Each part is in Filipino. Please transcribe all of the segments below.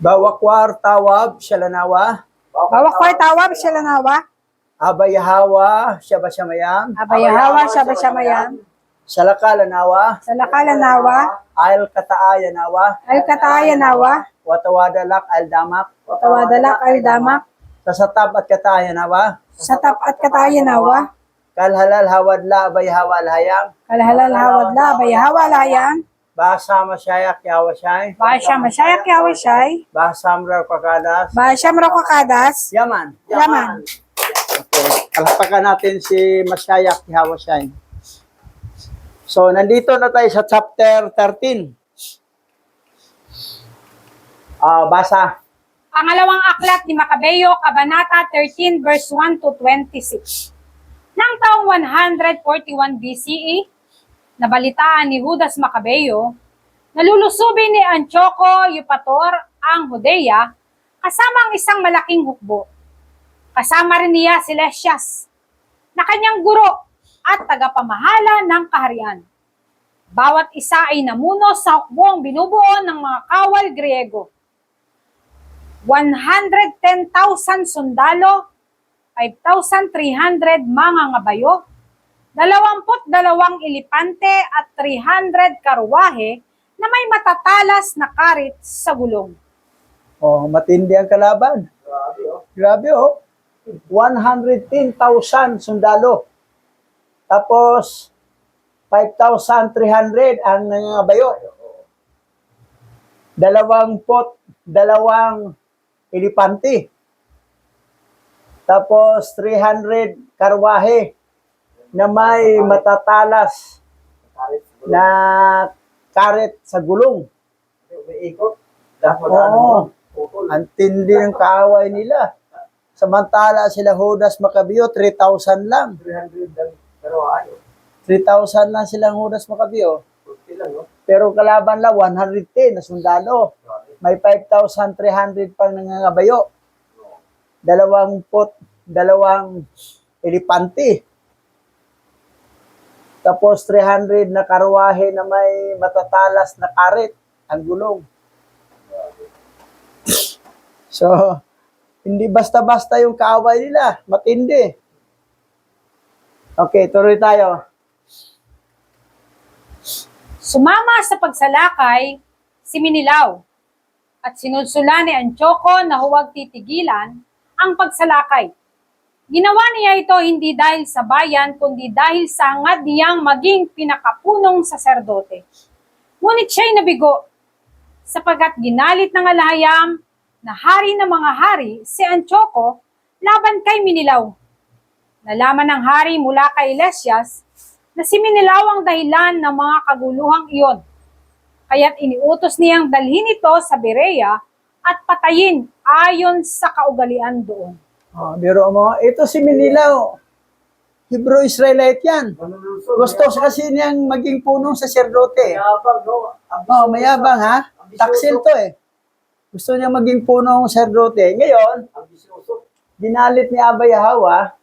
Bawakwar tawab shalanawa. Bawakwar tawab shalanawa. Abayahawa shabasamayam. Abayahawa shabashamayam. Salakalanawa. Salakalanawa. Al kataayanawa. Alkatayanawa. Watawadalak al damak. Tawadalak aldamak. Sasatab at katayanawa. Satap at katayanawa. Kalhalal hawadla abayahawa alhayam. Kalhalal hawadla abayahawa layang. Bahasa masyayak yawashay. Basha masyayak yawashay. Bahasa amrar kakadas. Basha mrakakadas. Yaman. Yaman. Okay. Alapakan natin si Masyayak Yawashay. So, nandito na tayo sa chapter 13. Basa. Pangalawang aklat ni Makabeo, Kabanata 13, verse 1 to 26. Nang taong 141 BCE, nabalitaan ni Judas Makabeo, nalulusubi ni Antioco Eupator ang Judea kasama ang isang malaking hukbo. Kasama rin niya si Lysias, na kanyang guro at tagapamahala ng kaharian. Bawat isa ay namuno sa hukbong binubuo ng mga kawal Griego. 110,000 sundalo, 5,300 mga ngabayo, 22 elepante at 300 karwahe na may matatalas na karit sa gulong. Oh, matindi ang kalaban. Grabe oh. 110,000 sundalo. Tapos, 5,300 ang nangangabayo. 22 elepante. Tapos, 300 karwahe na may matatalas na karet sa gulong. Oo. Ang tindi ng kaaway nila. Samantala sila Judas Macabeo, 3,000 lang. 3,000 lang silang Judas Macabeo. Pero kalaban lang, 110 na sundalo. May 5,300 pang nangangabayo. 22 elepante. Tapos 300 na karwahe na may matatalas na karet ang gulong. So, hindi basta-basta yung kaaway nila. Matindi. Okay, tuloy tayo. Sumama sa pagsalakay si Menilaw at sinudsula ni Antioco na huwag titigilan ang pagsalakay. Ginawa niya ito hindi dahil sa bayan, kundi dahil sa hangad niyang maging pinakapunong saserdote. Ngunit siya'y nabigo, sapagkat ginalit ng alahayam na hari ng mga hari si Antioco laban kay Menilaw. Nalaman ng hari mula kay Lysias na si Menilaw ang dahilan ng mga kaguluhang iyon. Kaya't iniutos niyang dalhin ito sa Berea at patayin ayon sa kaugalian doon. Biro mo, ito si Menilaw. Hebrew-Israelite yan. Gusto kasi niyang maging punong saserdote. Mayabang ha? Taksil to eh. Gusto niya maging punong saserdote. Ngayon, dinalit ni Abayahawa,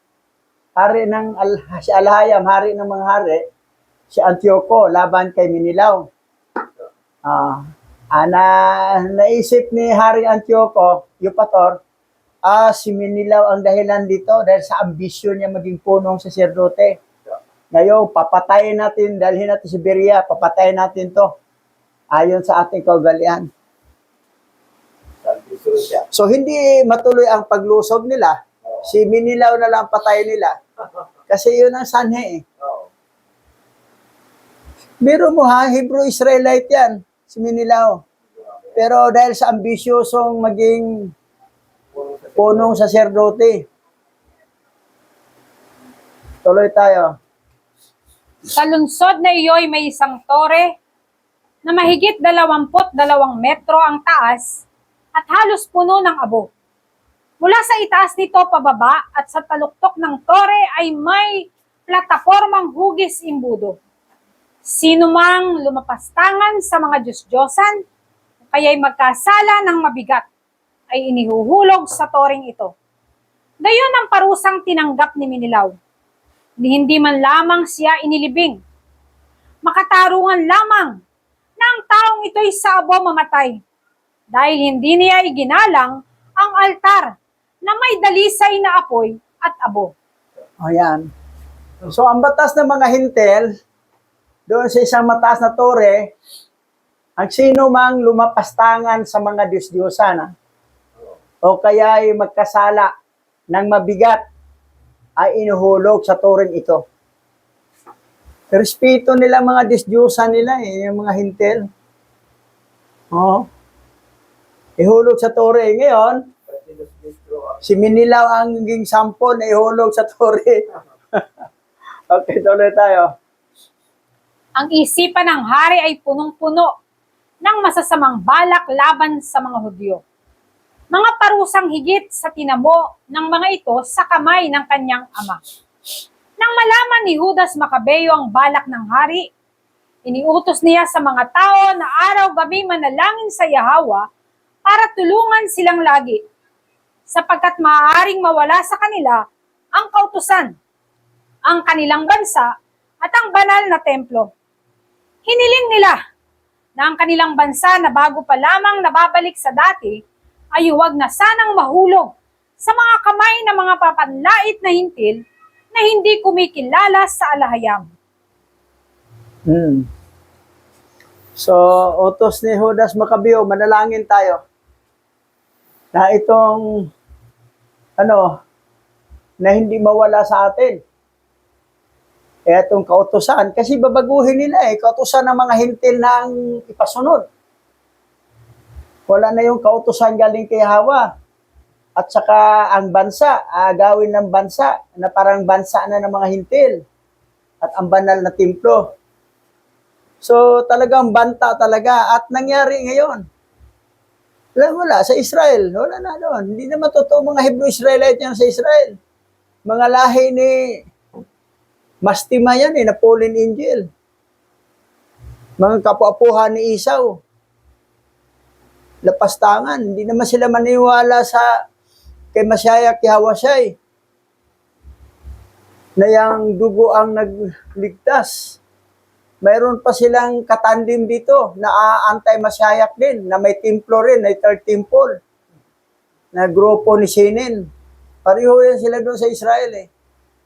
hari ng si Alhayam, hari ng mga hari, si Antioco, laban kay Menilaw. Naisip ni Hari Antioco, Eupator, si Menilaw ang dahilan dito dahil sa ambisyon niya maging punong saserdote. Ngayon, papatayin natin, dalhin natin si Berea, papatayin natin to ayon sa ating kaugalian. So, hindi matuloy ang paglusob nila. Si Menilaw na lang patay nila. Kasi yun ang sanhe eh. Biro mo ha, Hebrew-Israelite yan, si Menilaw. Pero dahil sa ambisyosong maging punong saserdote. Tuloy tayo. Sa lungsod na iyo'y may isang tore na mahigit 22 metro ang taas at halos puno ng abo. Mula sa itaas nito pababa at sa taluktok ng tore ay may platapormang hugis imbudo. Sino mang lumapastangan sa mga Diyos-Diyosan, kaya'y magkasala ng mabigat, ay inihuhulog sa toring ito. Gayon ang parusang tinanggap ni Menilaw. Ni hindi man lamang siya inilibing. Makatarungan lamang na ang taong ito'y sa abo mamatay. dahil hindi niya iginalang ang altar na may dalisay na apoy at abo. Ayan. So, ang batas ng mga hintel, doon sa isang mataas na tore, ang sino mang lumapastangan sa mga Diyos-Diyosan, o kaya ay magkasala ng mabigat, ay inuhulog sa toreng ito. Respeto nila mga Diyos-Diyosan nila, yung mga hintel. Oh. Ihulog sa tore. Ngayon, si Minilaw ang naging sampo na ihulog sa tore. Okay, tuloy tayo. Ang isipan ng hari ay punong-puno ng masasamang balak laban sa mga Hudyo. Mga parusang higit sa tinamo ng mga ito sa kamay ng kanyang ama. Nang malaman ni Judas Macabeo ang balak ng hari, iniutos niya sa mga tao na araw-gabi manalangin sa Yahweh para tulungan silang lagi, sapagkat maaaring mawala sa kanila ang kautusan, ang kanilang bansa at ang banal na templo. Hiniling nila na ang kanilang bansa na bago pa lamang nababalik sa dati ay huwag na sanang mahulog sa mga kamay ng mga papanlait na hintil na hindi kumikilala sa alahayam. So, utos ni Judas Macabeo, manalangin tayo na itong na hindi mawala sa atin. Itong kautusan, kasi babaguhin nila kautusan ng mga hintil na ang ipasunod. Wala na yung kautusan galing kay Yahweh. At saka ang bansa, gawin ng bansa na parang bansa na ng mga hintil. At ang banal na templo. So talagang banta talaga. At nangyari ngayon. Wala sa Israel. Wala na doon. Hindi naman totoo mga Hebrew Israelite yan sa Israel. Mga lahi ni Mastima yan na fallen angel. Mga kapu-apuhan ni Esau. Lapastangan. Hindi naman sila maniwala sa kay Mashiach Yahweh na yung dugo ang nagligtas. Mayroon pa silang katandim dito na anti-Mashiach din, na may templo rin, may third temple, na grupo ni Sinin. Pareho yan sila doon sa Israel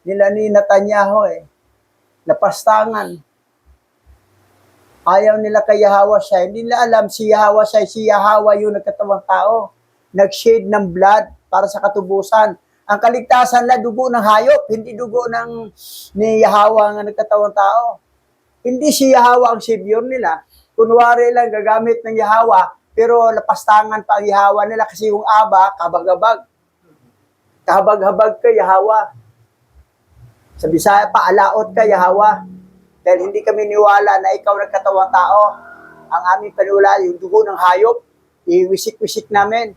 nila ni Netanyahu Lapastangan. Ayaw nila kay Yahweh. Hindi nila alam si Yahweh si Yahweh yung nagkatawang tao. Nag-shade ng blood para sa katubusan. Ang kaligtasan na dugo ng hayop, hindi dugo ni Yahweh nga nagkatawang tao. Hindi si Yahweh ang savior nila. Kunwari lang gagamit ng Yahweh, pero lapastangan pa ang Yahweh nila kasi yung Aba, kabag-habag. Kabag-habag kay Yahweh. Sa Bisaya pa, alaot ka, Yahweh. Dahil hindi kami niwala na ikaw nagkatawang tao. Ang aming panula, yung dugo ng hayop, iwisik-wisik namin.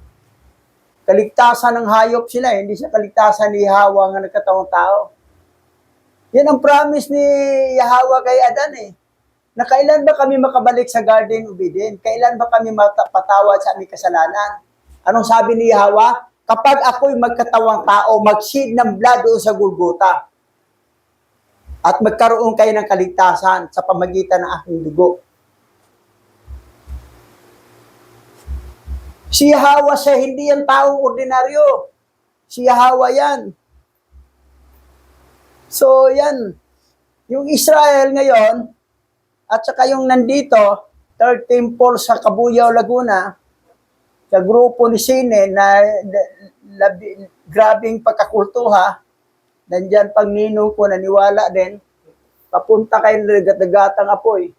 Kaligtasan ng hayop sila, hindi siya kaligtasan ni Yahweh nga nagkatawang tao. Yan ang promise ni Yahweh kay Adan na kailan ba kami makabalik sa Garden of Eden? Kailan ba kami patawad sa aming kasalanan? Anong sabi ni Yahweh? Kapag ako'y magkatawang tao, mag-shed ng blood doon sa Golgotha. At magkaroon kayo ng kaligtasan sa pamagitan ng aking dugo. Si Yahweh siya, hindi yan taong ordinaryo. Si Yahweh yan. So, yan. Yung Israel ngayon, at saka yung nandito, third temple sa Cabuyao, Laguna, sa grupo ni Sine na grabing pagkakultuha, nandyan pag ninong ko, naniwala din, papunta kayo ng dagatang apoy.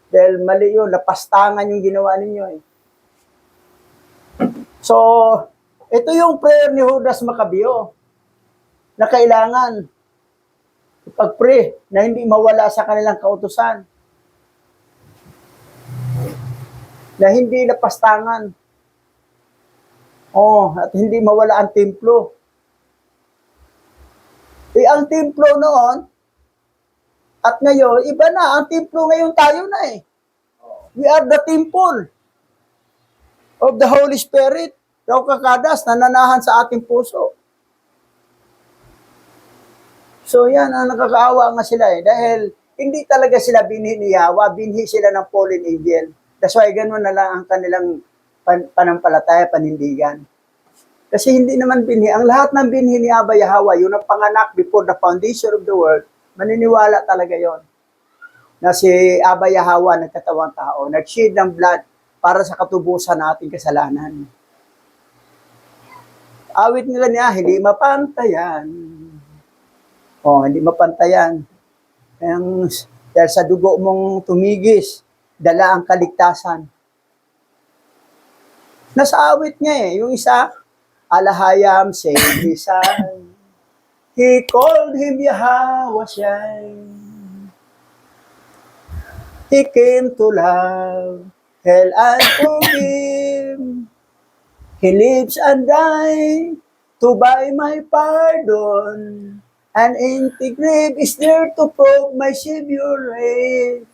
Dahil mali yun, lapastangan yung ginawa ninyo So, ito yung prayer ni Judas Macabeo na kailangan pag-pray na hindi mawala sa kanilang kautusan. Na hindi lapastangan. At hindi mawala ang templo. Ang templo noon, at ngayon, iba na. Ang templo ngayon tayo na We are the temple of the Holy Spirit. Raw kakadas, nananahan sa ating puso. So yan, ang nakakaawa nga sila dahil hindi talaga sila binhi ni Yahweh, binhi sila ng fallen angel. That's why ganun na lang ang kanilang panampalataya, panindigan. Kasi hindi naman binhi. Ang lahat ng binhi ni Abba Yahweh, yung napanganak before the foundation of the world, maniniwala talaga yon na si Abba Yahweh nagkatawang tao, nag-shed ng blood para sa katubusan nating kasalanan. Awit nila niya, hindi mapantayan. Hindi mapantayan. Dahil sa dugo mong tumigis, dala ang kaligtasan. Nasa awit niya yung isa, Alahayam said his son. He called him Yahweh. He came to love, hell and forgive. He lives and died to buy my pardon. An empty grave is there to prove my Savior reigns.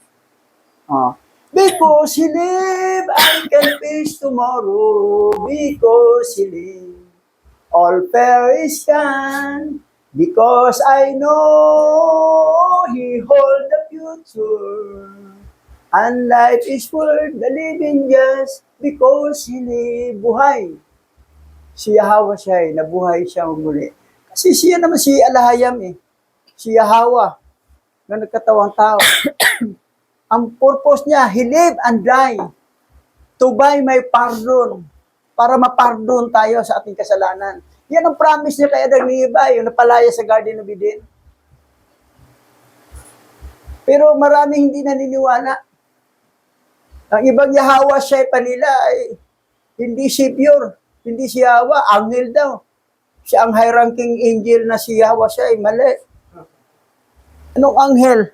Because he live, I can face tomorrow. Because he live, all fear is gone. Because I know he hold the future. And life is worth the living just because he live. Buhay. Si Yahweh siya nabuhay siya muli. Kasi siya naman si Alahayam Si Yahweh na nagkatawang tao. Ang purpose niya, he live and die to buy my pardon. Para mapardon tayo sa ating kasalanan. Yan ang promise niya kay Adan ni Eva, yung napalaya sa Garden of Eden. Pero maraming hindi naniniwala. Ang ibang Yahweh siya pa nila ay hindi Savior, hindi si Yahweh, angel daw. Siya ang high-ranking angel na si Yahweh siya ay mali. Anong anghel?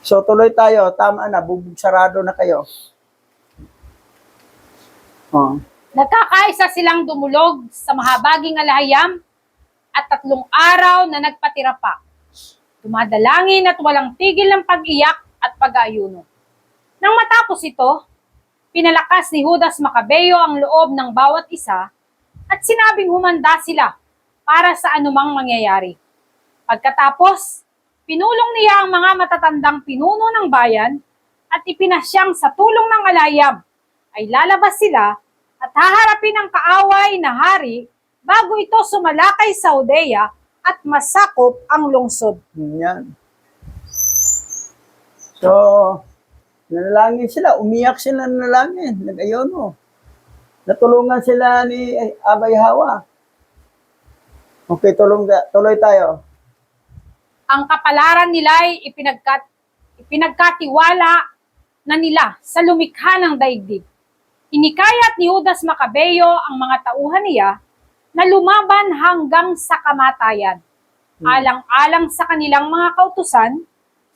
So tuloy tayo, tama na, sarado na kayo. Nagkakaisa silang dumulog sa mahabaging alahayam at 3 araw na nagpatira pa. Dumadalangin at walang tigil ng pag-iyak at pag-aayuno. Nang matapos ito, pinalakas ni Judas Macabeo ang loob ng bawat isa at sinabing humanda sila para sa anumang mangyayari. Pagkatapos, pinulong niya ang mga matatandang pinuno ng bayan at ipinasyang sa tulong ng alayam ay lalabas sila at haharapin ang kaaway na hari bago ito sumalakay sa Judea at masakop ang lungsod. Yan. So, nanalangin sila, umiyak sila nanalangin, nag-ayono. Natulungan sila ni Abba Yahweh. Okay, tuloy tayo. Ang kapalaran nila ay ipinagkatiwala na nila sa lumikha ng daigdig. Inikayat ni Judas Macabeo ang mga tauhan niya na lumaban hanggang sa kamatayan, alang-alang sa kanilang mga kautusan,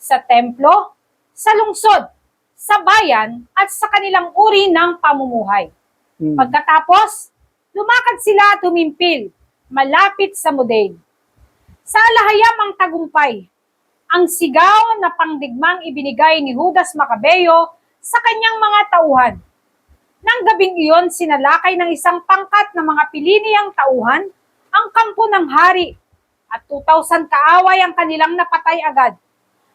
sa templo, sa lungsod, sa bayan, at sa kanilang uri ng pamumuhay. Pagkatapos, lumakad sila at humimpil, malapit sa Modane. Sa alahayam ang tagumpay, ang sigaw na pangdigmang ibinigay ni Judas Macabeo sa kanyang mga tauhan. Nang gabing iyon, sinalakay ng isang pangkat ng mga piliniang tauhan ang kampo ng hari at 2,000 kaaway ang kanilang napatay agad.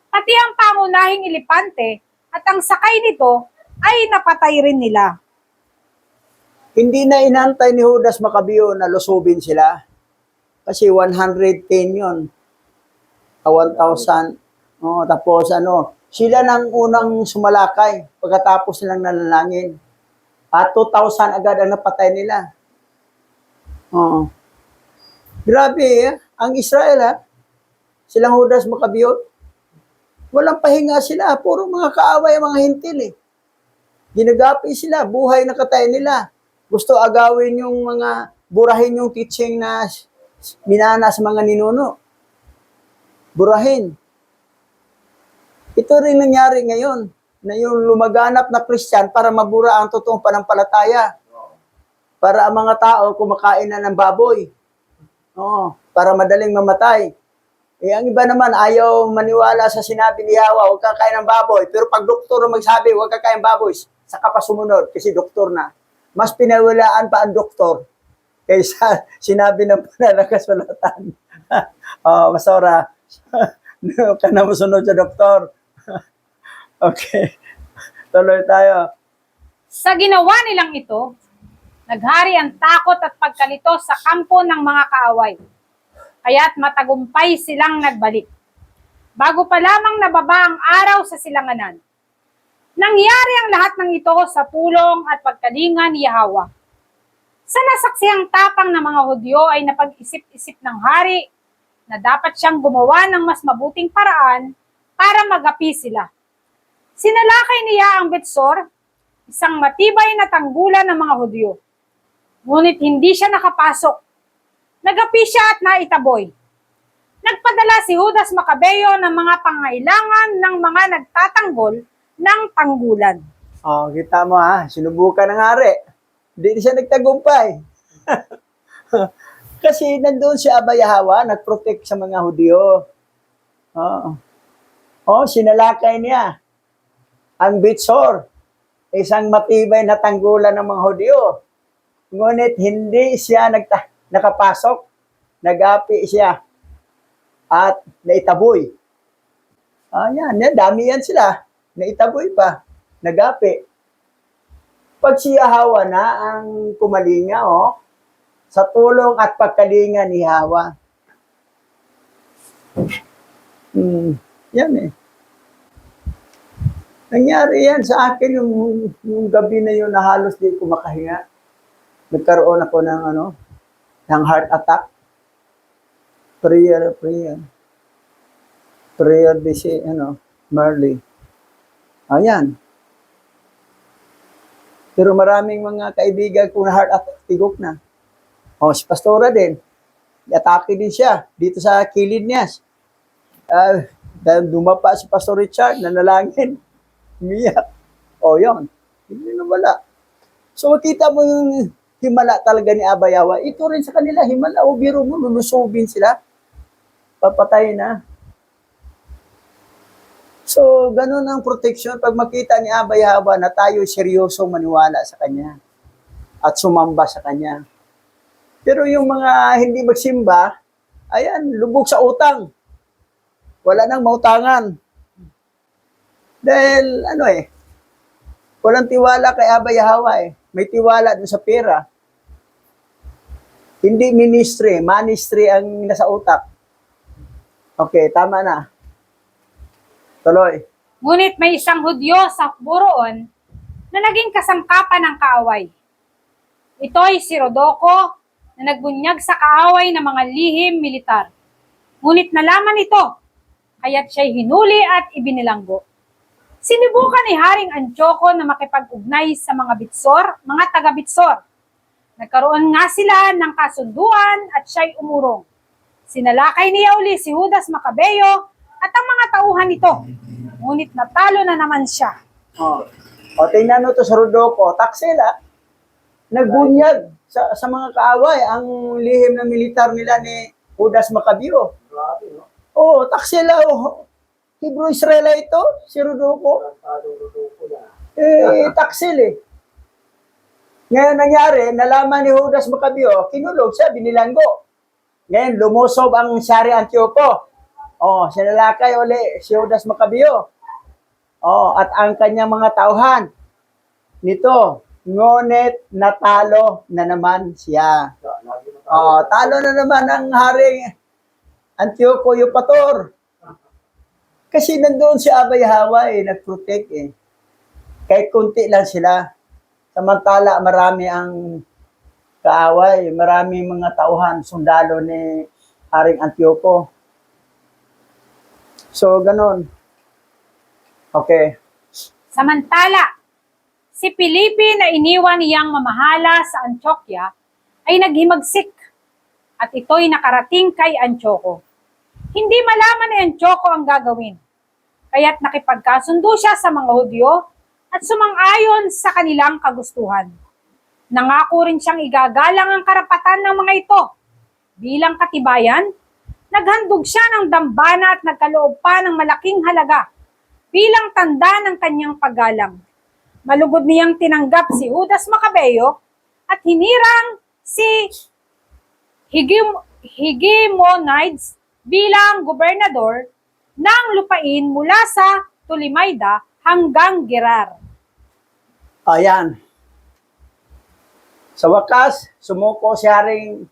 Pati ang pangunahing elepante at ang sakay nito ay napatay rin nila. Hindi na inantay ni Judas Macabeo na lusubin sila. Kasi 110 yun. 1,000. Tapos sila nang unang sumalakay pagkatapos nilang nanalangin. At 2,000 agad ang napatay nila. Grabe, ang Israel, silang Judas Macabeo, walang pahinga sila, puro mga kaaway, mga hintil. Ginagapi sila, buhay na katay nila. Gusto agawin yung burahin yung teaching na minana sa mga ninuno. Burahin. Ito rin nangyari ngayon, na yung lumaganap na Christian para mabura ang totoong panampalataya. Para ang mga tao kumakain na ng baboy. Para madaling mamatay. Ang iba naman ayaw maniwala sa sinabi ni Yahweh, huwag kang kain ng baboy. Pero pag doktor magsabi, huwag kang kain baboy, saka pa sumunod kasi doktor na. Mas pinawalaan pa ang doktor kaysa sinabi ng pananakasulatan. Masora, ka na masunod sa doktor. Okay, tuloy tayo. Sa ginawa nilang ito, naghari ang takot at pagkalito sa kampo ng mga kaaway. Kaya't matagumpay silang nagbalik. Bago pa lamang nababa ang araw sa silanganan, nangyari ang lahat ng ito sa tulong at pagkalinga ni Yahweh. Sa nasaksihang tapang ng mga Hudyo ay napag-isip-isip ng hari na dapat siyang gumawa ng mas mabuting paraan para magapi sila. Sinalakay niya ang Betsor, isang matibay na tanggulan ng mga Hudyo. Ngunit hindi siya nakapasok. Nagapi siya at naitaboy. Nagpadala si Judas Macabeo ng mga pangailangan ng mga nagtatanggol ng tanggulan. Oh, kita mo ha, sinubukan ng hari. Hindi siya nagtagumpay. Kasi nandun si Aba Yahweh, nag-protect sa mga Hudyo. Oo. Oh, sinalakay niya ang Betsor, isang matibay na tanggulan ng mga Hudyo. Ngunit hindi siya nakapasok, nag-api siya at naitaboy. Yan, dami yan sila. Naitaboy pa, nag-api. Pag si Yahweh na ang kumalinga, sa tulong at pagkalinga ni Yahweh. Yan eh. Nangyari yan sa akin yung gabi na yun na halos di ko makahinga. Nagkaroon ako ng heart attack. Prayer busy, Marley. Ayan. Pero maraming mga kaibigan ko na heart attack, tigok na. Si Pastora din. Atake din siya dito sa kilid niya. Dahil dumapa si Pastor Richard, nanalangin. Umiyak. Yun. Hindi nawala. So, makita mo yung himala talaga ni Aba Yahweh. Ito rin sa kanila, himala. Biro mo, lulusubin sila. Papatay na. So, ganun ang protection. Pag makita ni Aba Yahweh na tayo seryosong maniwala sa Kanya at sumamba sa Kanya. Pero yung mga hindi magsimba, ayan, lubog sa utang. Wala nang mautangan. Dahil, walang tiwala kay Aba Yahweh. May tiwala dun sa pera. Hindi ministry, manistry ang nasa utak. Okay, tama na. Tuloy. Ngunit may isang Hudyo sa Buroon na naging kasangkapan ng kaaway. Ito'y si Rodoko na nagbunyag sa kaaway ng mga lihim militar. Ngunit nalaman ito, kaya't siya'y hinuli at ibinilanggo. Sinubukan ni Haring Antioco na makipag-ugnay sa mga taga-Bitsor. Nagkaroon nga sila ng kasunduan at siya'y umurong. Sinalakay niya uli si Judas Macabeo at ang mga tauhan nito. Ngunit natalo na naman siya. Tingnan mo ito sa Rodoko. Taksela, nagbunyag sa mga kaaway ang lihim na militar nila ni Judas Macabeo. Taksela, Hebrew Israelite ito, si Rodoko. Taksil eh. Ngayon nangyari, nalaman ni Judas Macabeo, kinulog siya, binilanggo. Ngayon, lumusob ang Shari Antioco. Sinalakay uli si Judas Macabeo. At ang kanyang mga tauhan. Nito, ngunit natalo na naman siya. Talo na naman ang Haring Antioco Eupator. Kasi nandoon si Aba Yahweh, nag-protect eh. Kahit kunti lang sila. Samantala, marami ang kaaway, marami mga tauhan, sundalo ni Haring Antioco. So, ganon. Okay. Samantala, si Felipe na iniwan niyang mamahala sa Antioquia ay naghimagsik at ito'y nakarating kay Antioco. Hindi malaman ni Antioco ang gagawin, kaya't nakipagkasundo siya sa mga Hudyo at sumang-ayon sa kanilang kagustuhan. Nangako rin siyang igagalang ang karapatan ng mga ito. Bilang katibayan, naghandog siya ng dambana at nagkaloob pa ng malaking halaga bilang tanda ng kanyang paggalang. Malugod niyang tinanggap si Judas Macabeo at hinirang si Hegemonides bilang gobernador ng lupain mula sa Tolimaida hanggang Gerar. Ayan. Sa wakas, sumuko si Haring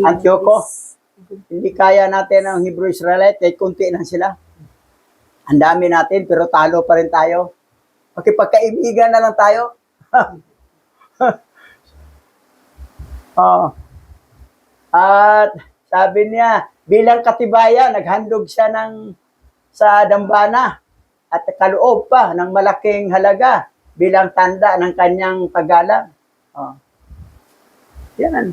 Antioco. Hindi kaya natin ang Hebrew Israelite, kahit kunti lang sila. Ang dami natin, pero talo pa rin tayo. Makipagkaibigan na lang tayo. Oh. At sabi niya, bilang katibayan, naghandog siya sa dambana at kaloob pa ng malaking halaga bilang tanda ng kanyang paggalang. Oh. Yan.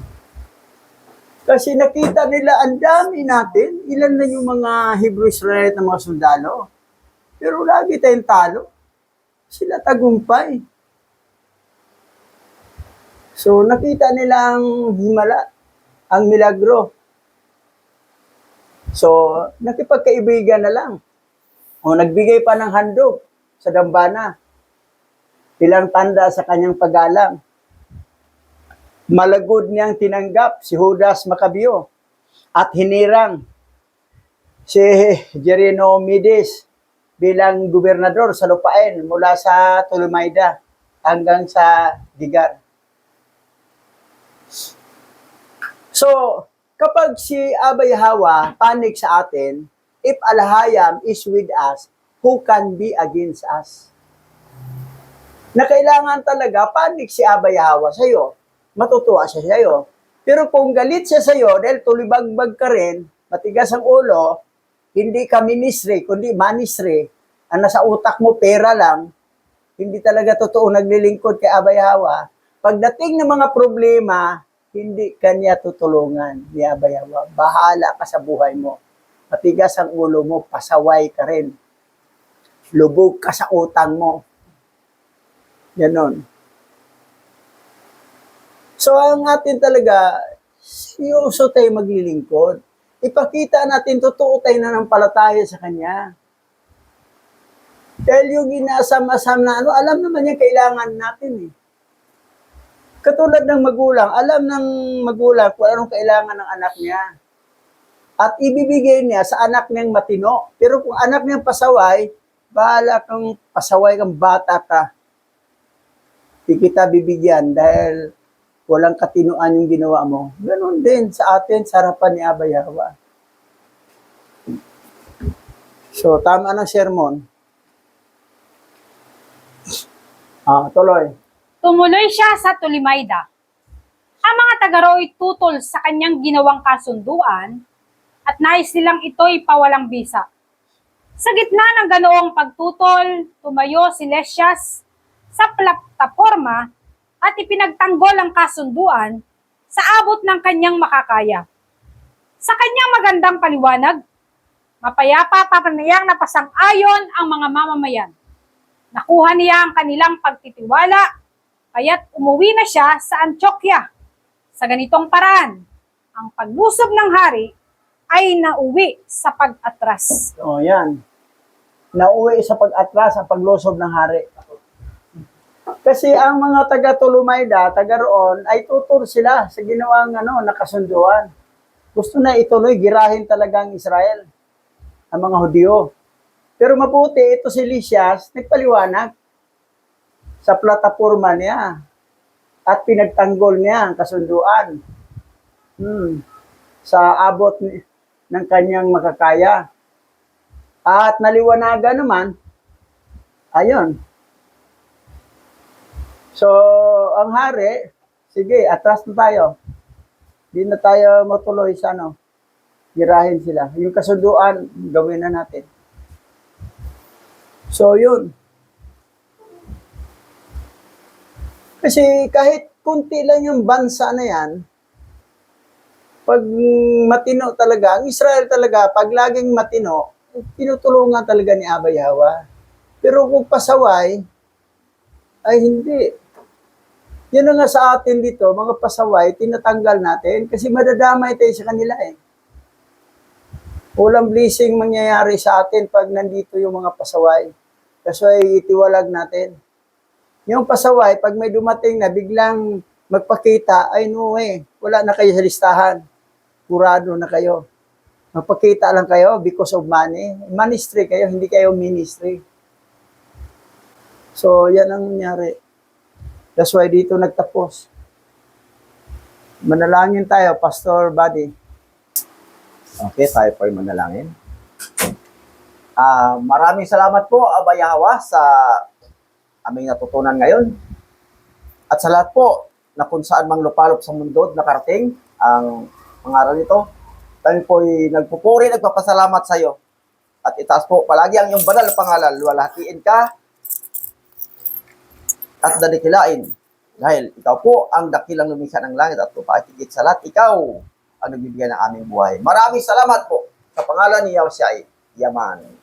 Kasi nakita nila, ang dami natin, ilan na yung mga Hebrew Israelite na mga sundalo. Pero lagi tayong talo. Sila tagumpay. So nakita nila ang himala, ang milagro. So nakipagkaibigan na lang. O nagbigay pa ng handog sa dambana bilang tanda sa kanyang paggalang. Malagod niyang tinanggap si Judas Maccabeo at hinirang si Jerinomedes bilang gobernador sa lupain mula sa Tolemaida hanggang sa Gigar. So, kapag si Abay Hawa panik sa atin, if Alhayam is with us, who can be against us? Na kailangan talaga panik si Abay Hawa sa'yo. Matutuwa siya sa'yo. Pero kung galit siya sa'yo, dahil tulibagbag ka rin, matigas ang ulo, hindi ka ministry, kundi manistre, ang nasa utak mo, pera lang, hindi talaga totoo naglilingkod kay Abay Hawa, pagdating ng mga problema, hindi kanya tutulungan ni Abay Hawa. Bahala ka sa buhay mo. Matigas ang ulo mo, pasaway ka rin. Lubog ka sa utang mo. Ganon. So, ang atin talaga, seryoso tayo maglilingkod. Ipakita natin, totoo tayo na ng palataya sa Kanya. Dahil yung inasam-asam na alam naman niya kailangan natin eh. Katulad ng magulang, alam ng magulang kung anong kailangan ng anak niya. At ibibigay niya sa anak niyang matino. Pero kung anak niyang pasaway, bahala kang pasaway kang bata ka. Di kita bibigyan dahil walang katinuan yung ginawa mo. Ganon din sa atin, sa harapan ni Abay Hawa. So, tama ng sermon. Tuloy. Tumuloy siya sa Tolemaida. Ang mga taga-ro'y tutol sa kanyang ginawang kasunduan at nais nilang ito'y pawalang bisa. Sa gitna ng ganoong pagtutol, tumayo si Lysias sa plataporma at ipinagtanggol ang kasunduan sa abot ng kanyang makakaya. Sa kanyang magandang paliwanag, mapayapa pa niyang napasang-ayon ang mga mamamayan. Nakuha niya ang kanilang pagtitiwala, kaya't umuwi na siya sa Antioquia. Sa ganitong paraan, ang paglusob ng hari ay nauwi sa pag-atras. O, yan. Nauwi sa pag-atras ang paglusob ng hari. Kasi ang mga taga-Tolemaida, taga-roon, ay tutur sila sa ginawang nakasunduan. Gusto na ituloy, girahin talagang Israel, ang mga Hudyo. Pero mabuti, ito si Lysias, nagpaliwanag sa plataporma niya at pinagtanggol niya ang kasunduan sa abot ng kanyang makakaya. At naliwanagan naman, ayun. So, ang hari, sige, atras na tayo. Hindi na tayo matuloy sa girahin sila. Yung kasunduan, gawin na natin. So, yun. Kasi kahit kunti lang yung bansa na yan, pag matino talaga, ang Israel talaga, pag laging matino, tinutulungan talaga ni Abay Hawa. Pero kung pasaway, ay hindi. Yan na nga sa atin dito, mga pasaway, tinatanggal natin kasi madadamay tayo sa kanila eh. Walang blessing mangyayari sa atin pag nandito yung mga pasaway. Kasi ay itiwalag natin. Yung pasaway, pag may dumating na biglang magpakita, ay no eh, wala na kayo sa listahan. Kurado na kayo. Magpakita lang kayo because of money. Ministry kayo, hindi kayo ministry. So, yan ang nangyari. That's why dito nagtapos. Manalangin tayo, Pastor Buddy. Okay, tayo po ay manalangin. Maraming salamat po, Abay Yahweh, sa aming natutunan ngayon. At sa lahat po, na kung saan mang lupalop sa mundo nakarating ang pangaral nito, kami po ay nagpupuri, nagpapasalamat sa iyo. At itaas po palagi ang iyong banal na pangalan. Luwalhatiin ka at danikilain. Dahil ikaw po ang dakilang lumikha ng langit at lupa. At higit sa lahat, ikaw ang nagbibigay ng aming buhay. Maraming salamat po sa pangalan ni Yahweh. Yaman.